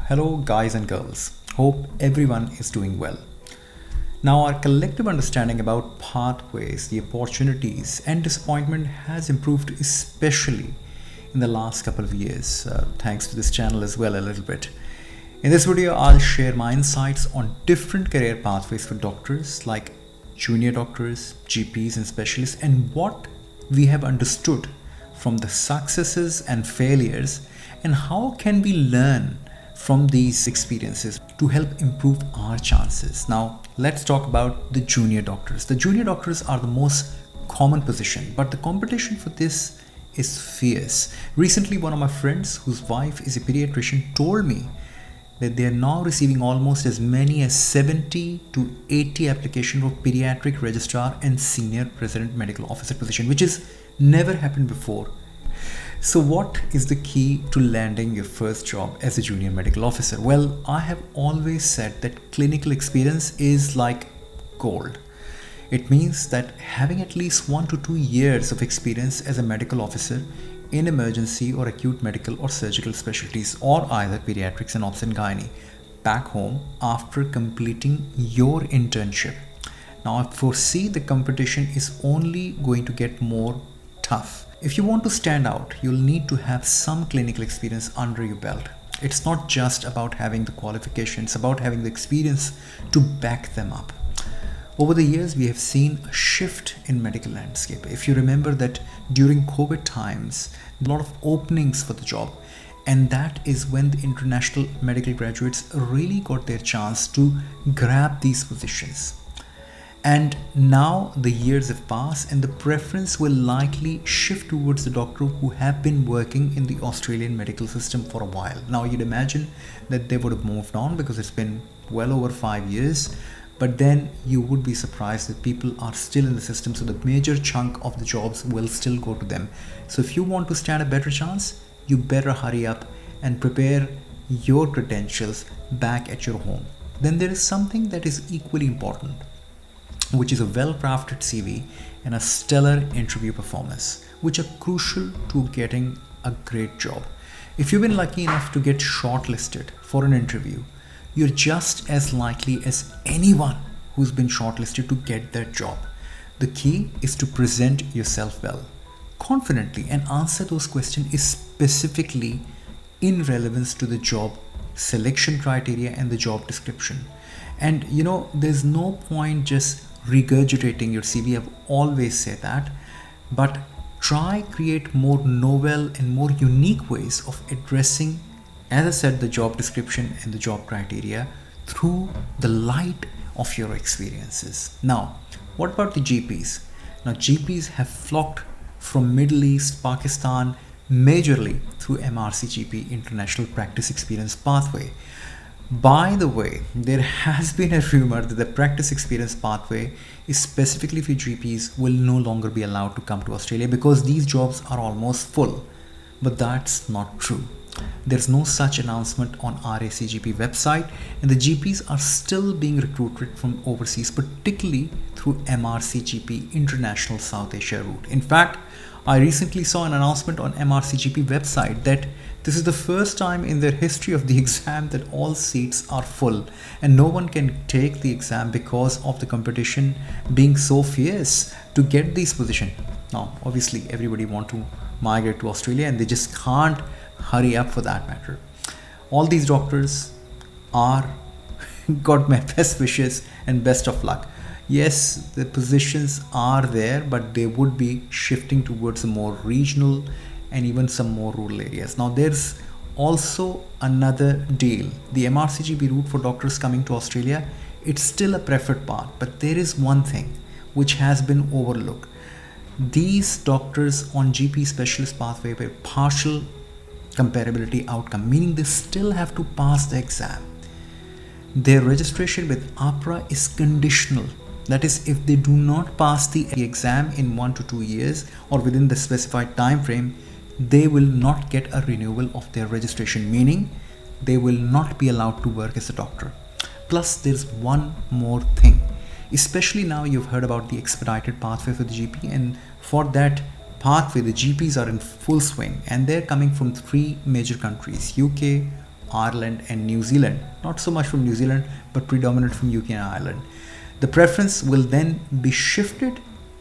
Hello, guys and girls. Hope everyone is doing well. Now, our collective understanding about pathways, the opportunities, and disappointment has improved, especially in the last couple of years, thanks to this channel as well, a little bit. In this video, I'll share my insights on different career pathways for doctors, like junior doctors, GPs, and specialists, and what we have understood from the successes and failures, and how can we learn from these experiences to help improve our chances. Now, let's talk about the junior doctors. The junior doctors are the most common position, but the competition for this is fierce. Recently, one of my friends whose wife is a pediatrician told me that they are now receiving almost as many as 70 to 80 applications for pediatric registrar and senior resident medical officer position, which has never happened before. So what is the key to landing your first job as a junior medical officer? Well, I have always said that clinical experience is like gold. It means that having at least 1 to 2 years of experience as a medical officer in emergency or acute medical or surgical specialties, or either pediatrics and obs and gynae, back home after completing your internship. Now, I foresee the competition is only going to get more tough. If you want to stand out, you'll need to have some clinical experience under your belt. It's not just about having the qualifications, it's about having the experience to back them up. Over the years, we have seen a shift in medical landscape. If you remember that during COVID times, a lot of openings for the job, and that is when the international medical graduates really got their chance to grab these positions. And now the years have passed and the preference will likely shift towards the doctor who have been working in the Australian medical system for a while. Now you'd imagine that they would have moved on because it's been well over 5 years, but then you would be surprised that people are still in the system, so the major chunk of the jobs will still go to them. So if you want to stand a better chance, you better hurry up and prepare your credentials back at your home. Then there is something that is equally important, which is a well-crafted CV and a stellar interview performance, which are crucial to getting a great job. If you've been lucky enough to get shortlisted for an interview, you're just as likely as anyone who's been shortlisted to get that job. The key is to present yourself well, confidently, and answer those questions specifically in relevance to the job selection criteria and the job description. And there's no point just regurgitating your CV. I've always said that, but try create more novel and more unique ways of addressing, as I said, the job description and the job criteria through the light of your experiences. Now, what about the GPs? Now, GPs have flocked from Middle East, Pakistan, majorly through MRCGP, International Practice Experience Pathway. By the way, there has been a rumor that the practice experience pathway is specifically for GPs will no longer be allowed to come to Australia because these jobs are almost full. But that's not true. There's no such announcement on RACGP website, and the GPs are still being recruited from overseas, particularly through MRCGP International South Asia route. In fact, I recently saw an announcement on MRCGP website that this is the first time in their history of the exam that all seats are full and no one can take the exam because of the competition being so fierce to get these positions. Now, obviously, everybody wants to migrate to Australia and they just can't hurry up for that matter. All these doctors are got my best wishes and best of luck. Yes, the positions are there, but they would be shifting towards a more regional and even some more rural areas. Now, there's also another deal. The MRCGP route for doctors coming to Australia, it's still a preferred path, but there is one thing which has been overlooked. These doctors on GP specialist pathway were partial comparability outcome, meaning they still have to pass the exam. Their registration with APRA is conditional. That is, if they do not pass the exam in 1 to 2 years or within the specified time frame, they will not get a renewal of their registration, meaning they will not be allowed to work as a doctor. Plus, there's one more thing. Especially now you've heard about the expedited pathway for the GP, and for that pathway, the GPs are in full swing and they're coming from 3 major countries: UK, Ireland, and New Zealand. Not so much from New Zealand, but predominant from UK and Ireland. The preference will then be shifted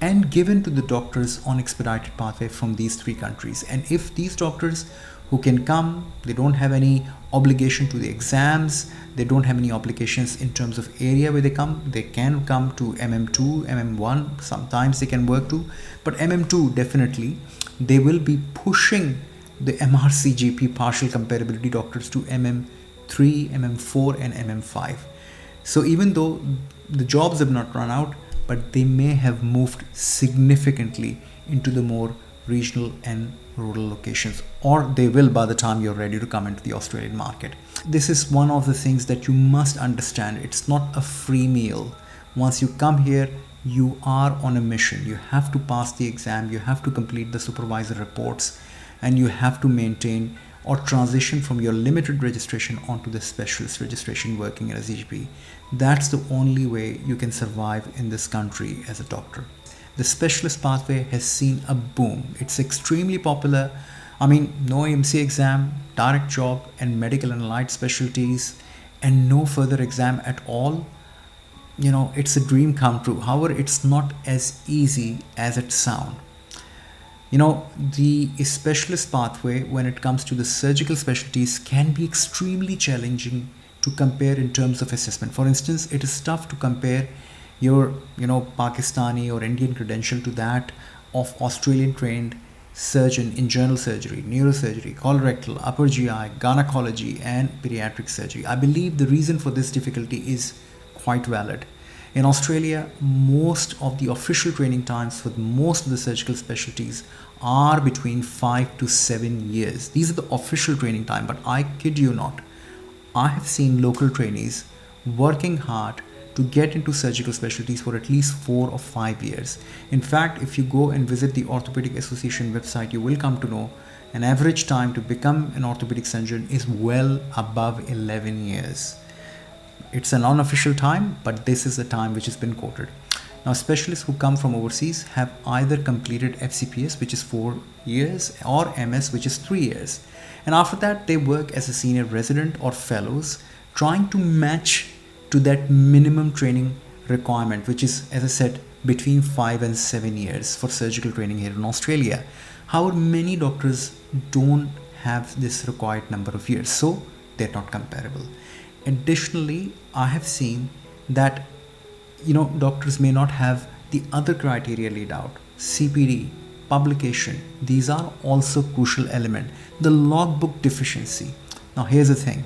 and given to the doctors on expedited pathway from these three countries. And if these doctors who can come, they don't have any obligation to the exams, they don't have any obligations in terms of area where they can come to MM2, MM1, sometimes they can work to, but MM2 definitely, they will be pushing the MRCGP partial comparability doctors to MM3, MM4 and MM5. So even though the jobs have not run out, but they may have moved significantly into the more regional and rural locations, or they will by the time you're ready to come into the Australian market. This is one of the things that you must understand. It's not a free meal. Once you come here, you are on a mission. You have to pass the exam, you have to complete the supervisor reports, and you have to maintain or transition from your limited registration onto the specialist registration working as a GP. That's the only way you can survive in this country as a doctor. The specialist pathway has seen a boom. It's extremely popular. I mean, no AMC exam, direct job, and medical and allied specialties, and no further exam at all. You know, it's a dream come true. However, it's not as easy as it sounds. You know, the specialist pathway when it comes to the surgical specialties can be extremely challenging to compare in terms of assessment. For instance, it is tough to compare your, Pakistani or Indian credential to that of Australian trained surgeon in general surgery, neurosurgery, colorectal, upper GI, gynecology, and pediatric surgery. I believe the reason for this difficulty is quite valid. In Australia, most of the official training times for most of the surgical specialties are between 5 to 7 years. These are the official training time, but I kid you not, I have seen local trainees working hard to get into surgical specialties for at least 4 or 5 years. In fact, if you go and visit the Orthopedic Association website, you will come to know an average time to become an orthopedic surgeon is well above 11 years. It's an unofficial time, but this is the time which has been quoted. Now, specialists who come from overseas have either completed FCPS, which is 4 years, or MS, which is 3 years. And after that, they work as a senior resident or fellows, trying to match to that minimum training requirement, which is, as I said, between 5 and 7 years for surgical training here in Australia. However, many doctors don't have this required number of years, so they're not comparable. Additionally, I have seen that doctors may not have the other criteria laid out. CPD, publication, these are also crucial element. The logbook deficiency. Now here's the thing.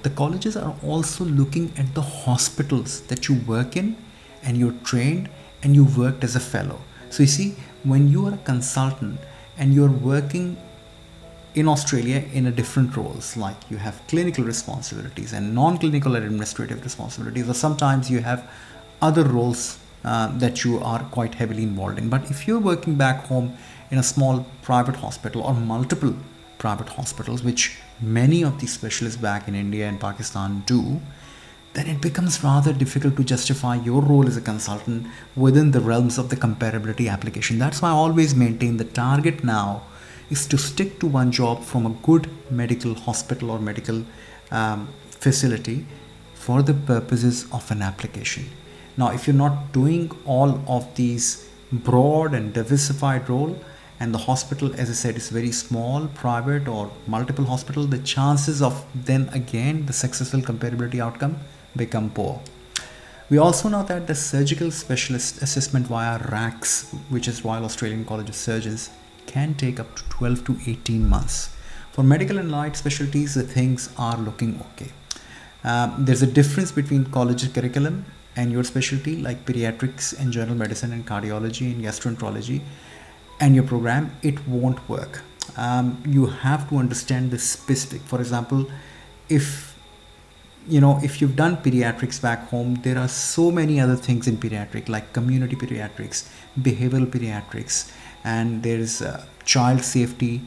The colleges are also looking at the hospitals that you work in, and you're trained and you worked as a fellow. So you see, when you are a consultant and you're working in Australia in a different roles, like you have clinical responsibilities and non-clinical and administrative responsibilities, or sometimes you have other roles that you are quite heavily involved in. But if you're working back home in a small private hospital or multiple private hospitals, which many of these specialists back in India and Pakistan do, then it becomes rather difficult to justify your role as a consultant within the realms of the comparability application. That's why I always maintain the target now is to stick to one job from a good medical hospital or medical facility for the purposes of an application. Now, if you're not doing all of these broad and diversified role, and the hospital, as I said, is very small, private or multiple hospital, the chances of then again the successful comparability outcome become poor. We also know that the surgical specialist assessment via RACS, which is Royal Australian College of Surgeons, can take up to 12 to 18 months. For medical and allied specialties, the things are looking okay. There's a difference between college curriculum and your specialty, like pediatrics and general medicine and cardiology and gastroenterology, and your program. It won't work. You have to understand the specific. For example, if you've done pediatrics back home, there are so many other things in pediatric, like community pediatrics, behavioral pediatrics, and there's child safety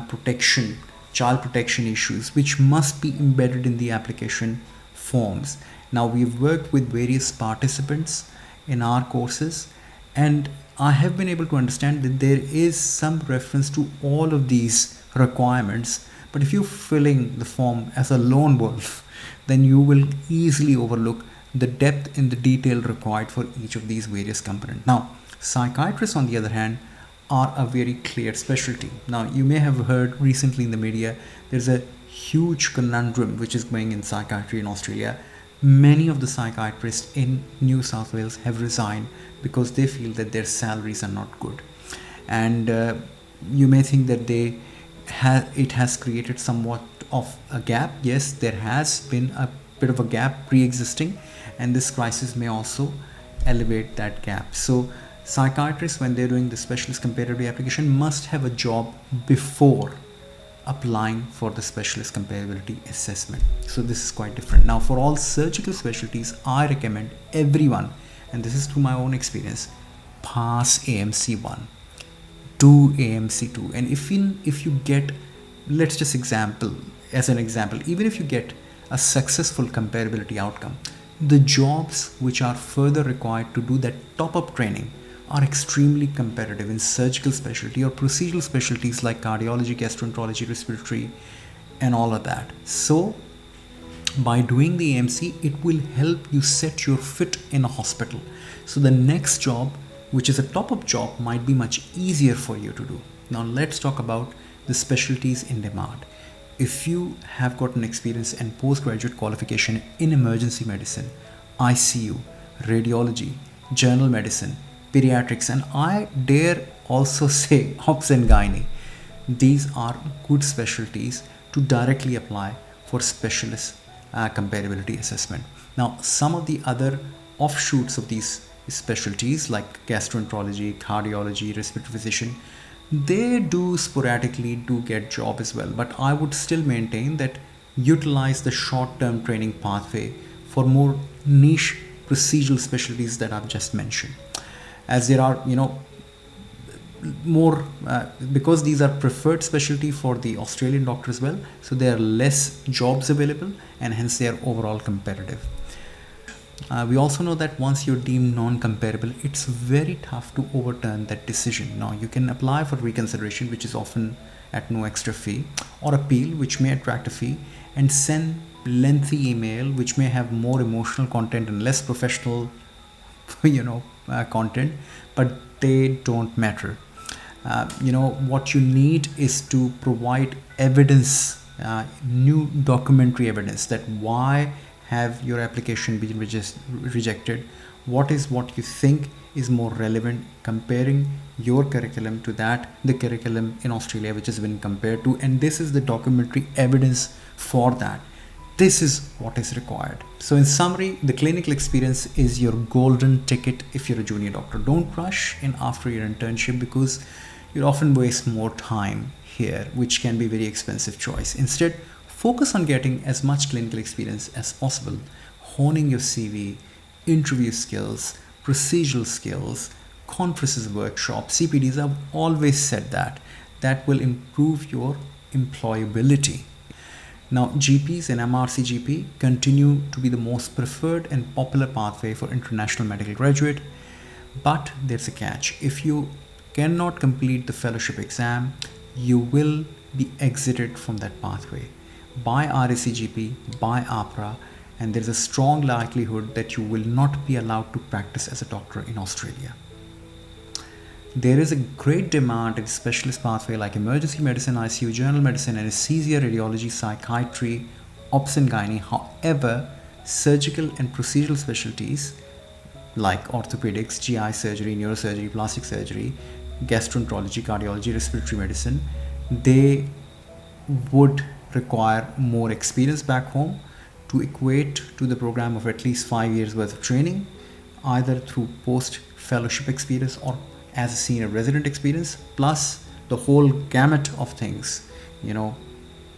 protection, child protection issues, which must be embedded in the application forms. Now, we've worked with various participants in our courses, and I have been able to understand that there is some reference to all of these requirements, But if you're filling the form as a lone wolf, then you will easily overlook the depth in the detail required for each of these various components. Now, psychiatrists, on the other hand, are a very clear specialty. Now, you may have heard recently in the media, there's a huge conundrum which is going in psychiatry in Australia. Many of the psychiatrists in New South Wales have resigned because they feel that their salaries are not good. And you may think that it has created somewhat of a gap. Yes, there has been a bit of a gap pre-existing, and this crisis may also elevate that gap. So psychiatrists, when they're doing the specialist comparability application, must have a job before applying for the specialist comparability assessment. So this is quite different. Now, for all surgical specialties, I recommend everyone, and this is through my own experience, pass AMC 1, do AMC 2, and if you get, let's just as an example, even if you get a successful comparability outcome, the jobs which are further required to do that top-up training are extremely competitive in surgical specialty or procedural specialties like cardiology, gastroenterology, respiratory, and all of that. So by doing the AMC, it will help you set your fit in a hospital. So the next job, which is a top-up job, might be much easier for you to do. Now let's talk about the specialties in demand. If you have got an experience and postgraduate qualification in emergency medicine, ICU, radiology, general medicine, pediatrics, and I dare also say obs and gynae, these are good specialties to directly apply for specialist comparability assessment. Now, some of the other offshoots of these specialties like gastroenterology, cardiology, respiratory physician, they do sporadically get job as well, but I would still maintain that utilize the short-term training pathway for more niche procedural specialties that I've just mentioned, as there are more because these are preferred specialty for the Australian doctor as well, so there are less jobs available and hence they are overall competitive. We also know that once you're deemed non-comparable, it's very tough to overturn that decision. Now, you can apply for reconsideration, which is often at no extra fee, or appeal, which may attract a fee, and send lengthy email, which may have more emotional content and less professional, content, but they don't matter. What you need is to provide evidence, new documentary evidence that why have your application been rejected, what you think is more relevant, comparing your curriculum to the curriculum in Australia which has been compared to, and this is the documentary evidence for that. This is what is required. So in summary, the clinical experience is your golden ticket if you're a junior doctor. Don't rush in after your internship because you'll often waste more time here, which can be a very expensive choice. Instead, focus on getting as much clinical experience as possible, honing your CV, interview skills, procedural skills, conferences, workshops, CPDs. I've always said that will improve your employability. Now, GPs and MRC GP continue to be the most preferred and popular pathway for international medical graduate, but there's a catch. If you cannot complete the fellowship exam, you will be exited from that pathway by RACGP, by APRA, and there's a strong likelihood that you will not be allowed to practice as a doctor in Australia. There is a great demand in specialist pathway like emergency medicine, ICU, general medicine, anesthesia, radiology, psychiatry, obs and gynae. However, surgical and procedural specialties like orthopedics, GI surgery, neurosurgery, plastic surgery, gastroenterology, cardiology, respiratory medicine, they would require more experience back home to equate to the program of at least 5 years worth of training, either through post fellowship experience or as a senior resident experience, plus the whole gamut of things,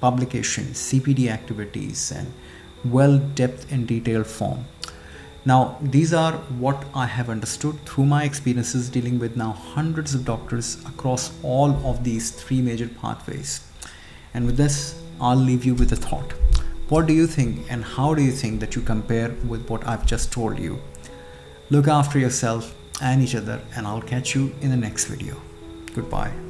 publications, CPD activities, and well depth and detailed form. Now, these are what I have understood through my experiences dealing with now hundreds of doctors across all of these three major pathways. And with this, I'll leave you with a thought. What do you think and how do you think that you compare with what I've just told you? Look after yourself and each other, and I'll catch you in the next video. Goodbye.